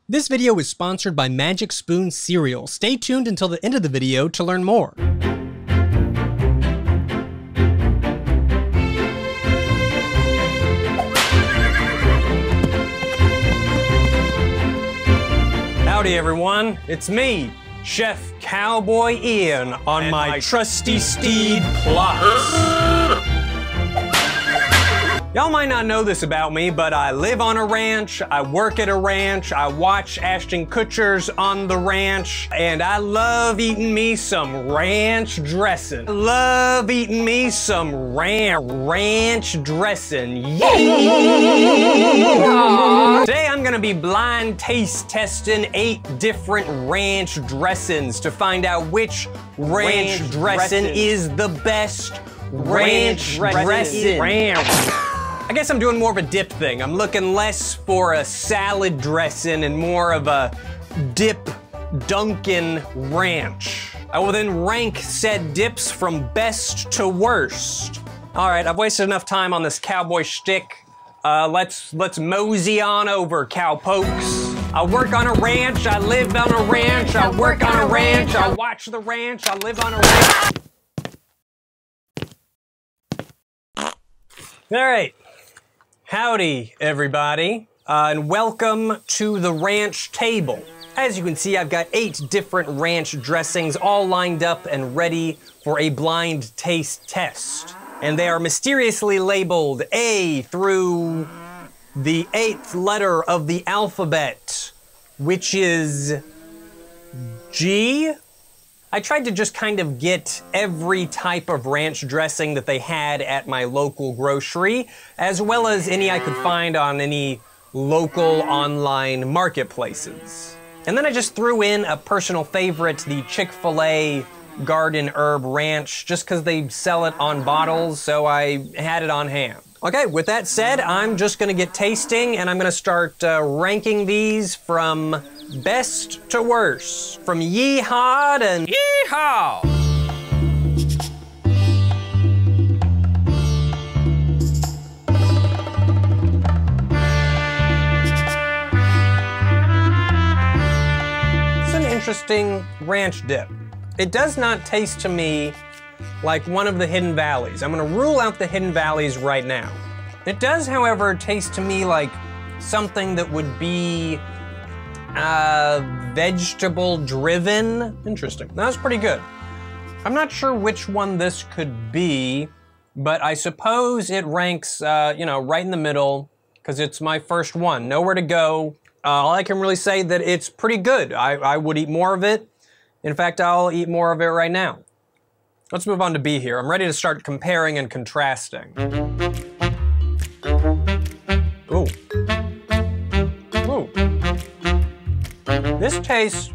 This video is sponsored by Magic Spoon Cereal. Stay tuned until the end of the video to learn more. Howdy everyone, it's me, Chef Cowboy Ian, on my trusty steed Plots. Y'all might not know this about me, but I live on a ranch, I work at a ranch, I watch Ashton Kutcher's On the Ranch, and I love eating me some ranch dressing. I love eating me some ranch dressing. Yeah! Today I'm gonna be blind taste testing 8 different ranch dressings to find out which ranch dressing is the best ranch dressing. I guess I'm doing more of a dip thing. I'm looking less for a salad dressing and more of a dip Dunkin' ranch. I will then rank said dips from best to worst. All right, I've wasted enough time on this cowboy shtick. Let's mosey on over, cowpokes. I work on a ranch, I live on a ranch, I work on a ranch, I watch the ranch, I live on a ranch. All right. Howdy, everybody, and welcome to the ranch table. As you can see, I've got 8 different ranch dressings all lined up and ready for a blind taste test. And they are mysteriously labeled A through the 8th letter of the alphabet, which is G. I tried to just kind of get every type of ranch dressing that they had at my local grocery, as well as any I could find on any local online marketplaces. And then I just threw in a personal favorite, the Chick-fil-A Garden Herb Ranch, just because they sell it on bottles, so I had it on hand. Okay, with that said, I'm just gonna get tasting, and I'm gonna start ranking these from best to worst. From yeehaw to yeehaw! It's an interesting ranch dip. It does not taste to me like one of the Hidden Valleys. I'm gonna rule out the Hidden Valleys right now. It does, however, taste to me like something that would be vegetable driven. Interesting. That was pretty good. I'm not sure which one this could be, but I suppose it ranks, you know, right in the middle, because it's my first one. Nowhere to go. All I can really say that it's pretty good. I would eat more of it. In fact, I'll eat more of it right now. Let's move on to B here. I'm ready to start comparing and contrasting. Ooh. Ooh. This tastes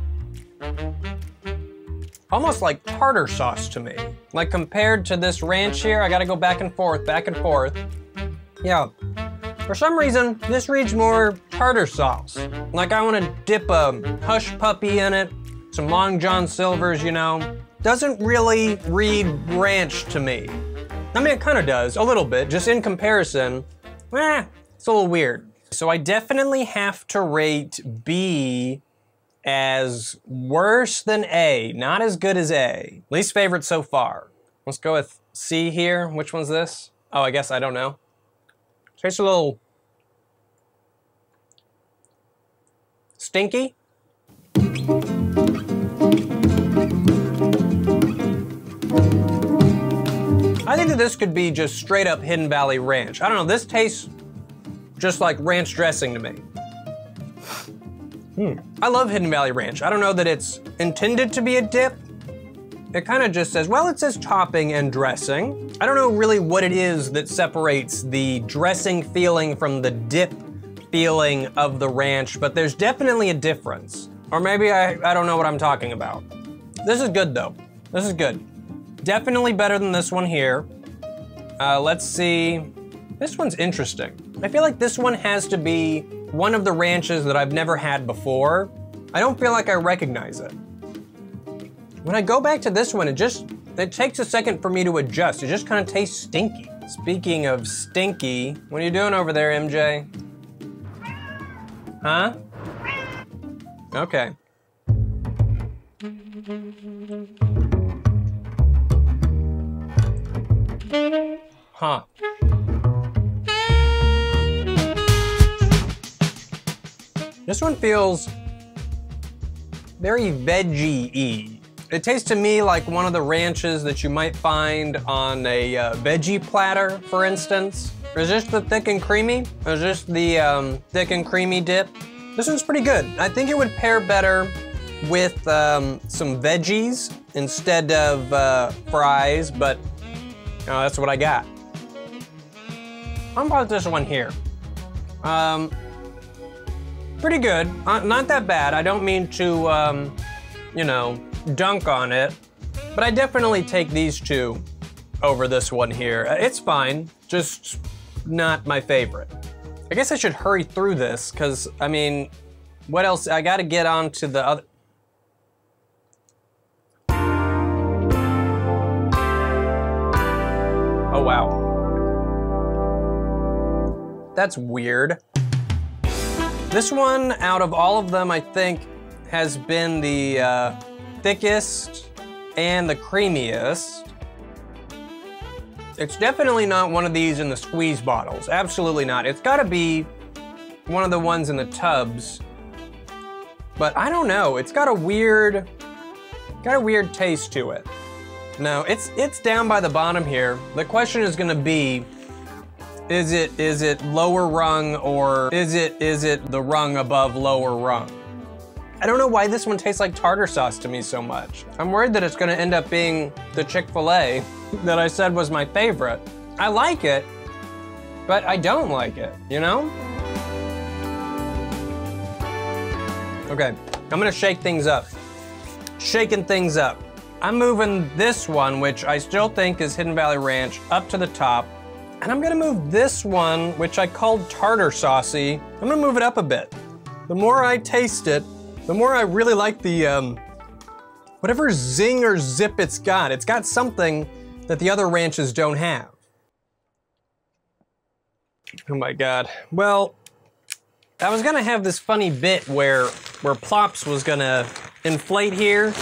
almost like tartar sauce to me. Like compared to this ranch here, I gotta go back and forth, back and forth. Yeah, for some reason, this reads more tartar sauce. Like I wanna dip a Hush Puppy in it, some Long John Silvers, you know. Doesn't really read ranch to me. I mean, it kinda does, a little bit, just in comparison, it's a little weird. So I definitely have to rate B as worse than A, not as good as A. Least favorite so far. Let's go with C here. Which one's this? Oh, I guess I don't know. Tastes a little stinky. I think that this could be just straight up Hidden Valley Ranch. I don't know, this tastes just like ranch dressing to me. I love Hidden Valley Ranch. I don't know that it's intended to be a dip. It kind of just says, well, it says topping and dressing. I don't know really what it is that separates the dressing feeling from the dip feeling of the ranch, but there's definitely a difference. Or maybe I don't know what I'm talking about. This is good though. This is good. Definitely better than this one here. Let's see. This one's interesting. I feel like this one has to be one of the ranches that I've never had before. I don't feel like I recognize it. When I go back to this one, it takes a second for me to adjust. It just kind of tastes stinky. Speaking of stinky, what are you doing over there, MJ? Huh? Okay. Huh. This one feels very veggie-y. It tastes to me like one of the ranches that you might find on a veggie platter, for instance. Is this the thick and creamy? Is this the thick and creamy dip? This one's pretty good. I think it would pair better with some veggies instead of fries, but that's what I got. How about this one here? Pretty good, not that bad. I don't mean to, you know, dunk on it, but I definitely take these two over this one here. It's fine, just not my favorite. I guess I should hurry through this, because, I mean, what else? I gotta get on to the other. Oh, wow. That's weird. This one, out of all of them, I think, has been the thickest and the creamiest. It's definitely not one of these in the squeeze bottles. Absolutely not. It's gotta be one of the ones in the tubs. But I don't know, it's got a weird taste to it. No, it's down by the bottom here. The question is gonna be, is it lower rung, or is it the rung above lower rung? I don't know why this one tastes like tartar sauce to me so much. I'm worried that it's gonna end up being the Chick-fil-A that I said was my favorite. I like it, but I don't like it, you know? Okay, I'm gonna shake things up. Shaking things up. I'm moving this one, which I still think is Hidden Valley Ranch, up to the top. And I'm gonna move this one, which I called tartar saucy, I'm gonna move it up a bit. The more I taste it, the more I really like the, whatever zing or zip it's got. It's got something that the other ranches don't have. Oh my God. Well, I was gonna have this funny bit where Plops was gonna inflate here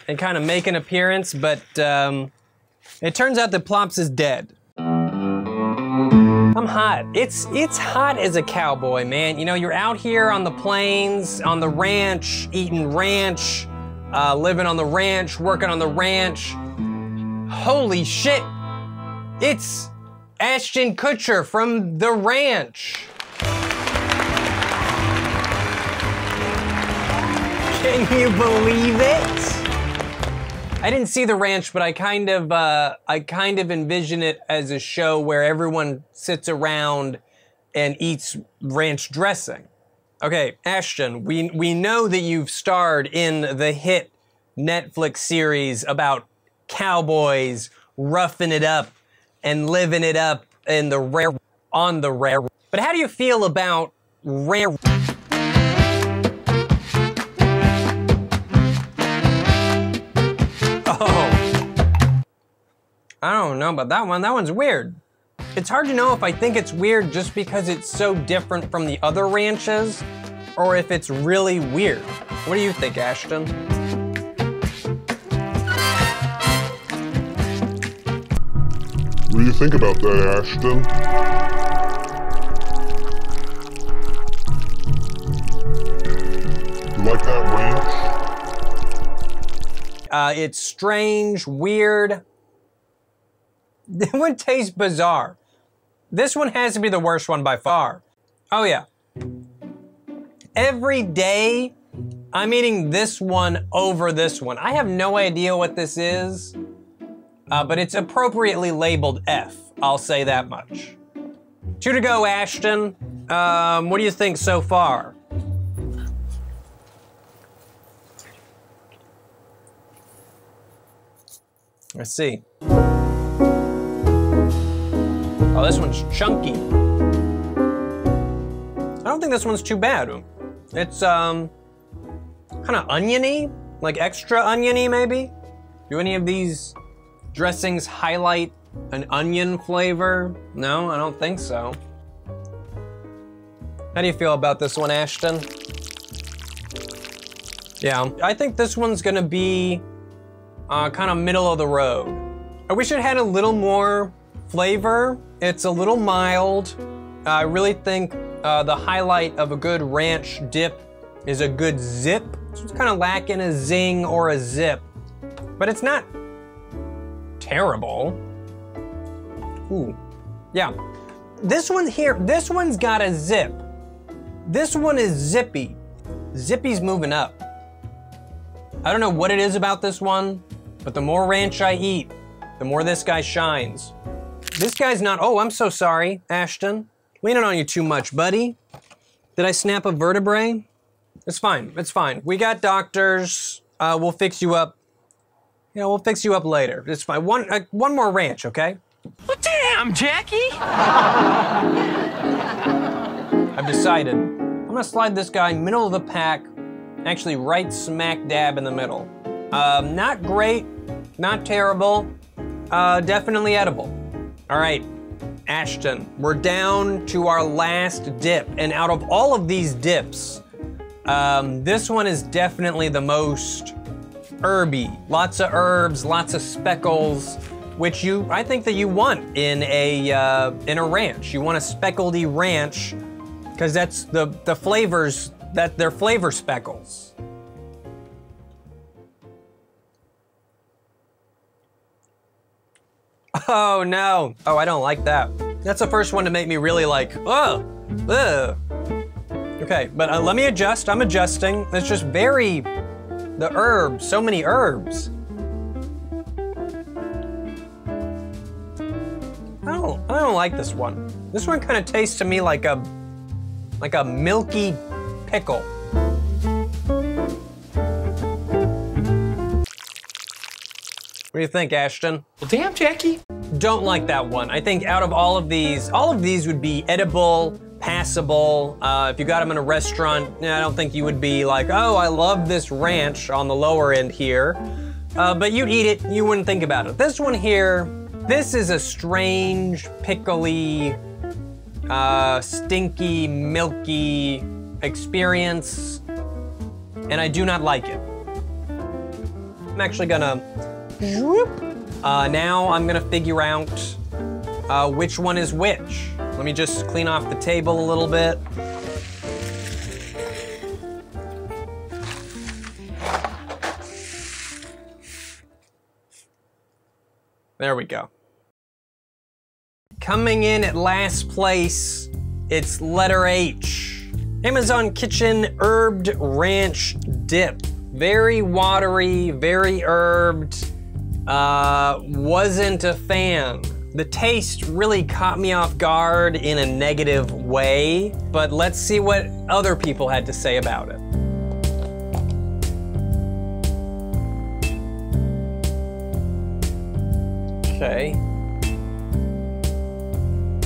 and kind of make an appearance, but it turns out that Plops is dead. I'm hot. It's hot as a cowboy, man. You know, you're out here on the plains, on the ranch, eating ranch, living on the ranch, working on the ranch. Holy shit! It's Ashton Kutcher from The Ranch. Can you believe it? I didn't see The Ranch, but I kind of envision it as a show where everyone sits around and eats ranch dressing. Okay, Ashton, we know that you've starred in the hit Netflix series about cowboys roughing it up and living it up in the on the rare. But how do you feel about rare? I don't know about that one. That one's weird. It's hard to know if I think it's weird just because it's so different from the other ranches, or if it's really weird. What do you think, Ashton? What do you think about that, Ashton? You like that ranch? It's strange, weird. That one tastes bizarre. This one has to be the worst one by far. Oh yeah. Every day, I'm eating this one over this one. I have no idea what this is, but it's appropriately labeled F. I'll say that much. 2 to go, Ashton. What do you think so far? Let's see. Oh, this one's chunky. I don't think this one's too bad. It's kind of oniony, like extra oniony maybe. Do any of these dressings highlight an onion flavor? No, I don't think so. How do you feel about this one, Ashton? Yeah, I think this one's gonna be kind of middle of the road. I wish it had a little more flavor. It's a little mild. I really think the highlight of a good ranch dip is a good zip. It's kind of lacking a zing or a zip, but it's not terrible. Ooh, yeah. This one here, this one's got a zip. This one is zippy. Zippy's moving up. I don't know what it is about this one, but the more ranch I eat, the more this guy shines. This guy's not, oh, I'm so sorry, Ashton. Leaning on you too much, buddy. Did I snap a vertebrae? It's fine, it's fine. We got doctors, we'll fix you up. You know, we'll fix you up later. It's fine, one more ranch, okay? Well, damn, Jackie! I've decided. I'm gonna slide this guy middle of the pack, actually right smack dab in the middle. Not great, not terrible, definitely edible. All right, Ashton, we're down to our last dip, and out of all of these dips, this one is definitely the most herby. Lots of herbs, lots of speckles, which I think that you want in a ranch. You want a speckledy ranch, because that's the flavors, they're flavor speckles. Oh no, oh, I don't like that. That's the first one to make me really like, oh, ugh. Okay, but let me adjust, I'm adjusting. It's just the herbs, so many herbs. I don't like this one. This one kind of tastes to me like a milky pickle. What do you think, Ashton? Well, damn, Jackie. Don't like that one. I think out of all of these would be edible, passable. If you got them in a restaurant, I don't think you would be like, oh, I love this ranch on the lower end here. But you'd eat it, you wouldn't think about it. This one here, this is a strange, pickly, stinky, milky experience, and I do not like it. I'm actually gonna, now I'm gonna figure out which one is which. Let me just clean off the table a little bit. There we go. Coming in at last place, it's letter H. Amazon Kitchen Herbed Ranch Dip. Very watery, very herbed. Wasn't a fan. The taste really caught me off guard in a negative way, but let's see what other people had to say about it. Okay.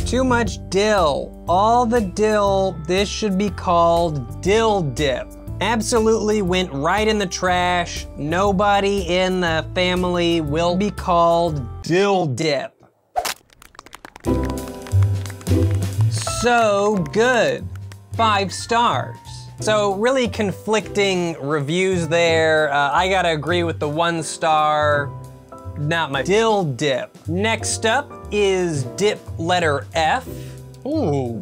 Too much dill. All the dill, this should be called dill dip. Absolutely went right in the trash. Nobody in the family will be called dill dip. So good, 5 stars. So really conflicting reviews there. I gotta agree with the 1 star. Not my dill dip. Next up is dip letter F. Ooh.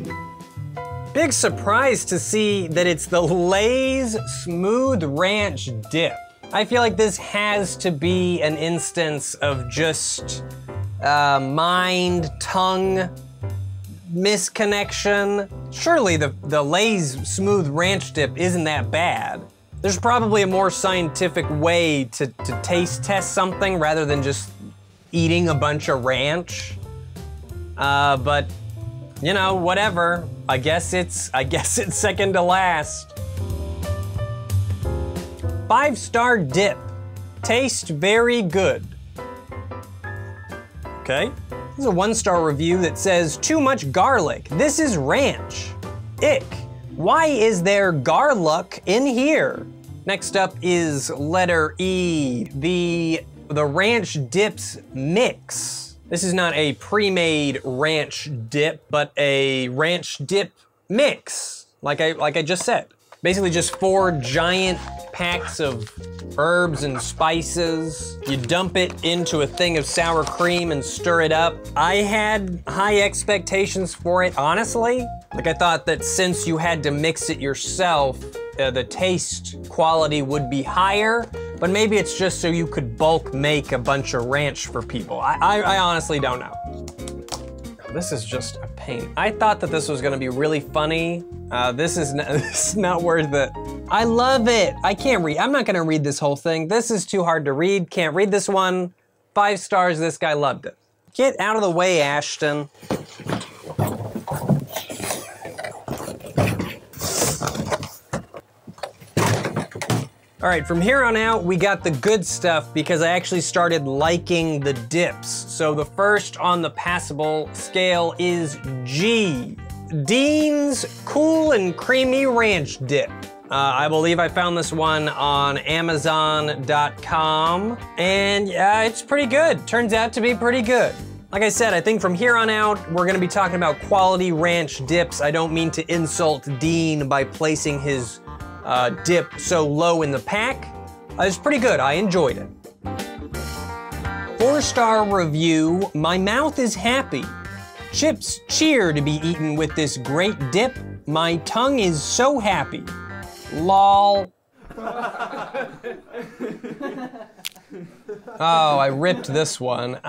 Big surprise to see that it's the Lay's Smooth Ranch Dip. I feel like this has to be an instance of just mind-tongue misconnection. Surely the Lay's Smooth Ranch Dip isn't that bad. There's probably a more scientific way to taste test something rather than just eating a bunch of ranch. But you know, whatever. I guess it's second to last. 5-star dip. Taste very good. Okay. This is a 1-star review that says, too much garlic. This is ranch. Ick. Why is there garlic in here? Next up is letter E, the ranch dips mix. This is not a pre-made ranch dip, but a ranch dip mix, like I just said. Basically just 4 giant packs of herbs and spices. You dump it into a thing of sour cream and stir it up. I had high expectations for it, honestly. Like, I thought that since you had to mix it yourself, the taste quality would be higher, but maybe it's just so you could bulk make a bunch of ranch for people. I honestly don't know. This is just a pain. I thought that this was gonna be really funny. This is not worth it. I love it. I can't read. I'm not gonna read this whole thing. This is too hard to read. Can't read this one. 5 stars, this guy loved it. Get out of the way, Ashton. All right, from here on out, we got the good stuff because I actually started liking the dips. So the first on the passable scale is G. Dean's Cool and Creamy Ranch Dip. I believe I found this one on Amazon.com, and it's pretty good. Turns out to be pretty good. Like I said, I think from here on out, we're gonna be talking about quality ranch dips. I don't mean to insult Dean by placing his dip so low in the pack. It's pretty good, I enjoyed it. 4-star review, my mouth is happy. Chips cheer to be eaten with this great dip. My tongue is so happy. Lol. Oh, I ripped this one.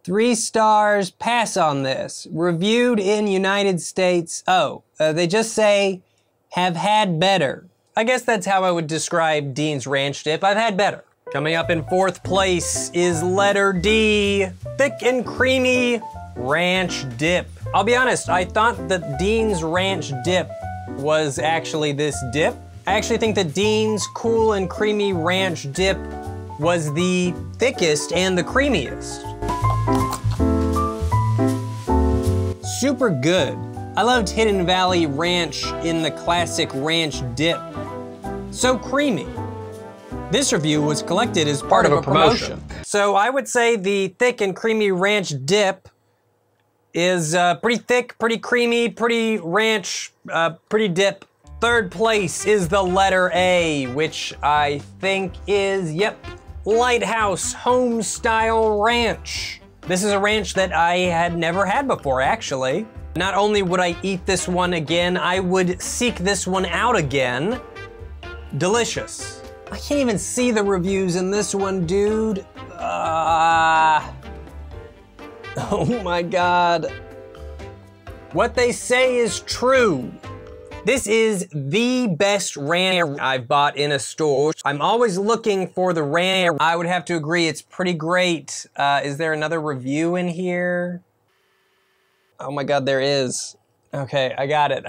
3 stars, pass on this. Reviewed in United States. They just say, have had better. I guess that's how I would describe Dean's Ranch Dip. I've had better. Coming up in 4th place is letter D, Thick and Creamy Ranch Dip. I'll be honest, I thought that Dean's Ranch Dip was actually this dip. I actually think that Dean's Cool and Creamy Ranch Dip was the thickest and the creamiest. Super good. I loved Hidden Valley Ranch in the classic ranch dip. So creamy. This review was collected as part of a promotion. So I would say the Thick and Creamy Ranch Dip is pretty thick, pretty creamy, pretty ranch, pretty dip. 3rd place is the letter A, which I think is, Lighthouse Home Style Ranch. This is a ranch that I had never had before, actually. Not only would I eat this one again, I would seek this one out again. Delicious. I can't even see the reviews in this one, dude. Oh my God. What they say is true. This is the best ranch I've bought in a store. I'm always looking for the ranch. I would have to agree, it's pretty great. Is there another review in here? Oh my God, there is. Okay, I got it.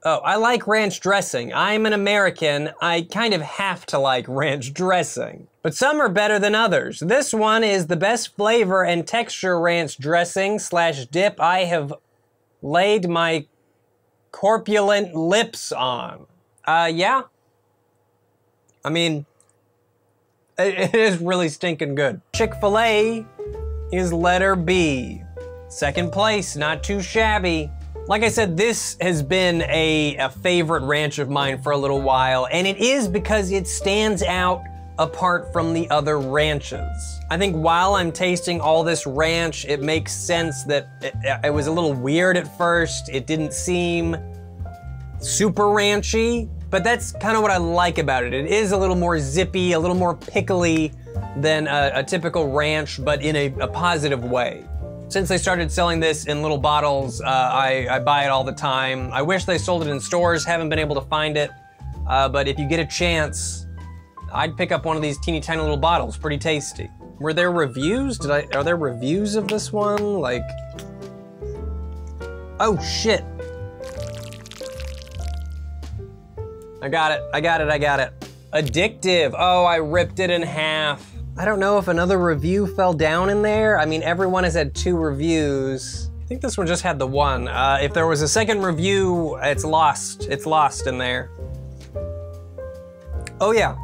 Oh, I like ranch dressing. I'm an American. I kind of have to like ranch dressing. But some are better than others. This one is the best flavor and texture ranch dressing / dip I have laid my corpulent lips on. Yeah. I mean, it is really stinking good. Chick-fil-A is letter B. 2nd place, not too shabby. Like I said, this has been a favorite ranch of mine for a little while, and it is because it stands out apart from the other ranches. I think while I'm tasting all this ranch, it makes sense that it was a little weird at first. It didn't seem super ranchy, but that's kind of what I like about it. It is a little more zippy, a little more pickly than a typical ranch, but in a positive way. Since they started selling this in little bottles, I buy it all the time. I wish they sold it in stores, haven't been able to find it. But if you get a chance, I'd pick up one of these teeny tiny little bottles, pretty tasty. Were there reviews? Are there reviews of this one? Like, oh shit. I got it. Addictive, oh, I ripped it in half. I don't know if another review fell down in there. I mean, everyone has had 2 reviews. I think this one just had the 1. If there was a 2nd review, it's lost. It's lost in there. Oh yeah.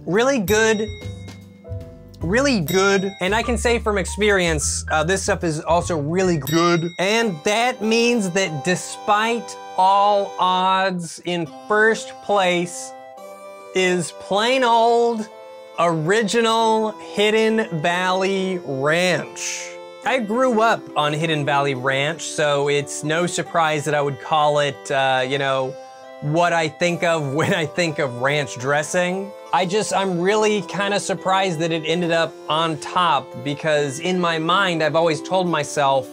Really good. Really good. And I can say from experience, this stuff is also really good. And that means that despite all odds, in first place is plain old original Hidden Valley Ranch. I grew up on Hidden Valley Ranch, so it's no surprise that I would call it, what I think of when I think of ranch dressing. I'm really kind of surprised that it ended up on top, because in my mind, I've always told myself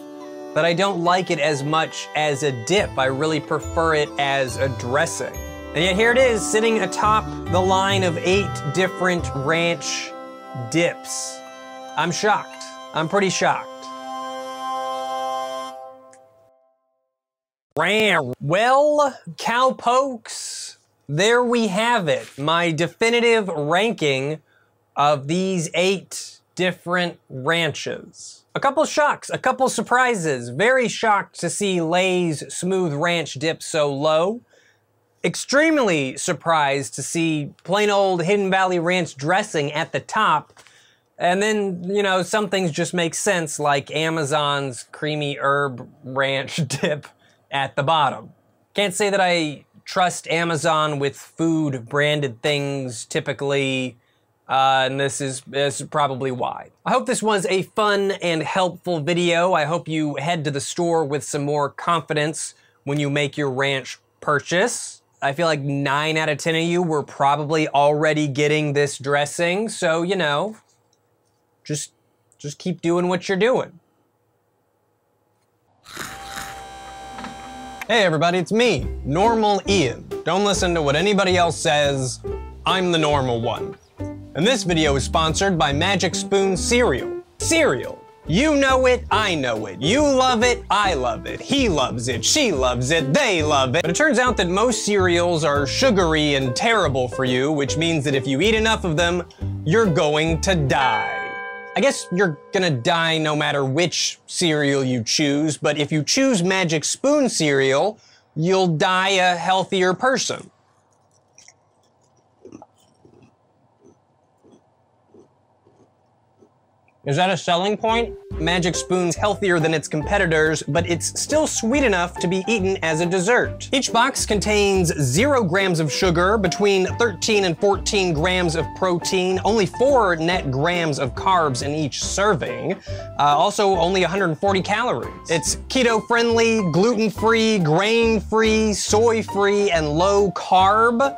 that I don't like it as much as a dip. I really prefer it as a dressing. And yet here it is, sitting atop the line of 8 different ranch dips. I'm shocked. I'm pretty shocked. Well, cowpokes, there we have it. My definitive ranking of these 8 different ranches. A couple shocks, a couple surprises. Very shocked to see Lay's Smooth Ranch dip so low. Extremely surprised to see plain old Hidden Valley Ranch dressing at the top. And then, some things just make sense, like Amazon's Creamy Herb Ranch dip at the bottom. Can't say that I trust Amazon with food branded things typically, and this is probably why. I hope this was a fun and helpful video. I hope you head to the store with some more confidence when you make your ranch purchase. I feel like 9 out of 10 of you were probably already getting this dressing, so, just keep doing what you're doing. Hey everybody, it's me, Normal Ian. Don't listen to what anybody else says. I'm the normal one. And this video is sponsored by Magic Spoon Cereal. Cereal. You know it, I know it. You love it, I love it. He loves it, she loves it, they love it. But it turns out that most cereals are sugary and terrible for you, which means that if you eat enough of them, you're going to die. I guess you're gonna die no matter which cereal you choose, but if you choose Magic Spoon cereal, you'll die a healthier person. Is that a selling point? Magic Spoon's healthier than its competitors, but it's still sweet enough to be eaten as a dessert. Each box contains 0 grams of sugar, between 13 and 14 grams of protein, only 4 net grams of carbs in each serving, also only 140 calories. It's keto-friendly, gluten-free, grain-free, soy-free, and low carb.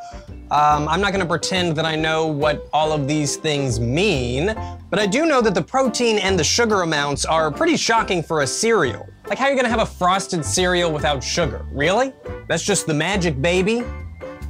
I'm not gonna pretend that I know what all of these things mean, but I do know that the protein and the sugar amounts are pretty shocking for a cereal. Like, how are you gonna have a frosted cereal without sugar? Really? That's just the magic, baby.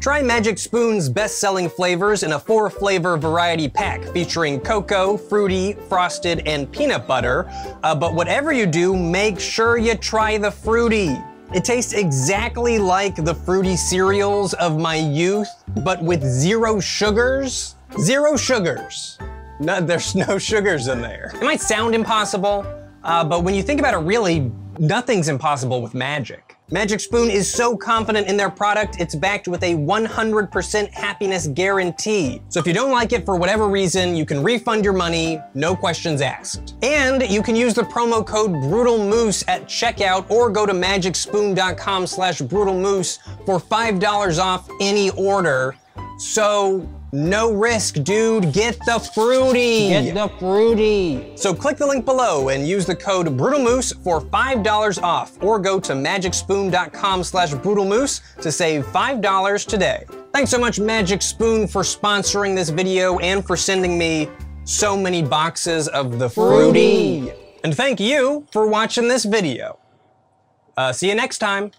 Try Magic Spoon's best-selling flavors in a 4-flavor variety pack featuring cocoa, fruity, frosted, and peanut butter. But whatever you do, make sure you try the fruity. It tastes exactly like the fruity cereals of my youth, but with 0 sugars. 0 sugars. No, there's no sugars in there. It might sound impossible, but when you think about it, really, nothing's impossible with Magic. Magic Spoon is so confident in their product, it's backed with a 100% happiness guarantee. So if you don't like it for whatever reason, you can refund your money, no questions asked. And you can use the promo code brutalmoose at checkout, or go to magicspoon.com/brutalmoose for $5 off any order. So no risk, dude. Get the fruity. Get the fruity. So click the link below and use the code brutalmoose for $5 off, or go to magicspoon.com/brutalmoose to save $5 today. Thanks so much, Magic Spoon, for sponsoring this video and for sending me so many boxes of the fruity. And thank you for watching this video. See you next time.